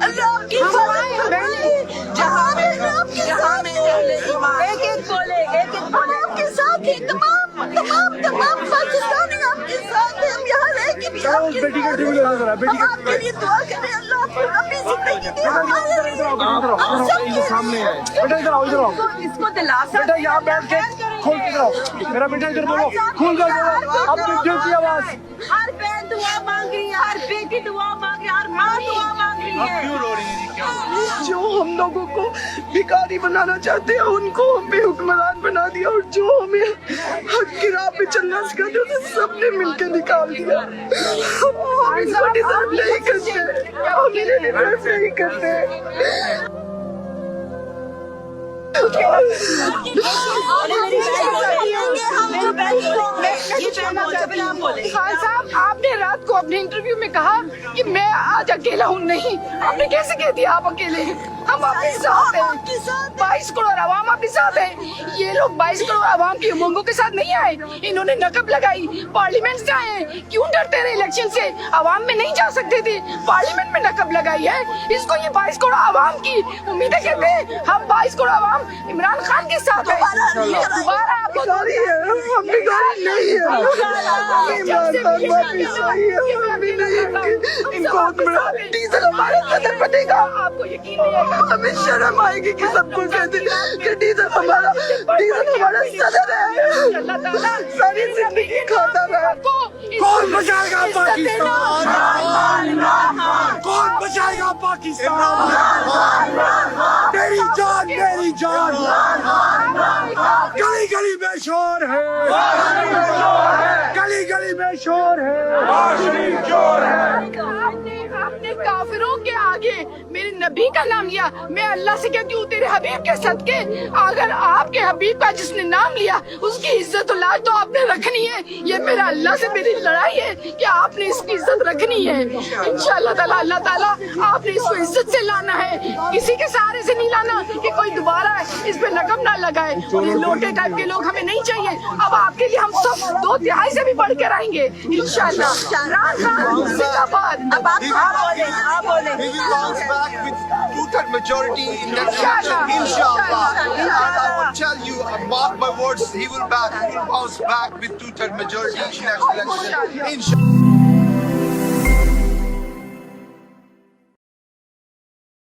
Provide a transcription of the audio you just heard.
اللہ کی جہاں میں ایک ایک بولے آپ کے ساتھ ہی تمام پاکستانی آپ کے ساتھ ہیں. ہم یہاں رہ کے بھی آپ کے ساتھ ہیں. ہم آپ کے لیے دعا کریں اللہ آپ کو لمبی زندگی دے ہمارے لیے. ہم سب کے سامنے ہے بیٹا, ادھر آؤ, ادھر آؤ اس کو دلاسا بیٹا, یہاں بیٹھ کے کھول کے آؤ. میرا بیٹا ادھر بولو, کھول کر بولو اپنے دل کی آواز. ہر بہن دعا مانگ رہی ہے, ہر بیٹی دعا مانگ رہی ہے, ہر ماں دعا مانگ رہی ہے. جو ہم لوگوں کو بھکاری بنانا چاہتے ہیں ان کو ہم پہ حکمران بنا دیا, اور جو ہمیں حق کی راہ پہ چلنا سکھاتے ہیں سب نے مل کے نکال دیا. ہم ان کو ڈیزرو نہیں کرتے, ہم انہیں ڈیزرو نہیں کرتے. خان صاحب, آپ نے رات کو اپنے انٹرویو میں کہا کہ میں آج اکیلا ہوں. نہیں, آپ نے کیسے کہہ دیا آپ اکیلے ہیں؟ ہم آپ کے ساتھ ہیں. 22 کروڑ عوام آپ کے ساتھ ہیں. یہ لوگ 22 کروڑ عوام کی امنگوں کے ساتھ نہیں آئے. انہوں نے نقب لگائی, پارلیمنٹ سے آئے ہیں. کیوں ڈرتے رہے الیکشن سے؟ عوام میں نہیں جا سکتے تھے, پارلیمنٹ میں نقب لگائی ہے. اس کو یہ 22 کروڑ عوام کی امیدیں کہتے ہیں. ہم 22 کروڑ عوام عمران خان کے ساتھ ہیں. دوبارہ آپ کو ہم بھکاری نہیں ہے. ڈیزل ہمارے قدر بنے گا. آپ کو یقین نہیں ہے. ہمیں شرم آئے گی کہ سب کو کہتے کہ ڈیزل ہمارا صدر ہے. اللہ تعالیٰ ساری زندگی کھاتا رہا. کون بچائے گا پاکستان؟ کون بچائے گا پاکستان؟ میری جان, میری جان. گلی گلی میں شور ہے, گلی گلی میں شور ہے. آپ نے کافروں کے آگے میرے نبی کا نام لیا. میں اللہ سے کہتی ہوں تیرے حبیب کے صدقے, اگر آپ کے حبیب کا جس نے نام لیا اس کی عزت و لاج تو آپ نے رکھنی ہے. یہ میرا اللہ سے میری لڑائی ہے کہ آپ نے اس کی عزت رکھنی ہے. انشاءاللہ تعالیٰ اللہ تعالیٰ آپ نے اس کو عزت سے لانا ہے, کسی کے سہارے سے نہیں لانا کہ کوئی دوبارہ اس پہ نقم نہ لگائے. اور یہ لوٹے ٹائپ کے لوگ ہمیں نہیں چاہیے. اب آپ کے لیے ہم سب 2/3 سے بھی بڑھ کر آئیں گے انشاءاللہ. عمران خان زندہ باد. اب آپ بولیں. He will bounce back with two-third majority in next election, inshallah. And I will tell you, mark my words, he will bounce back with two-third majority in next election, inshallah.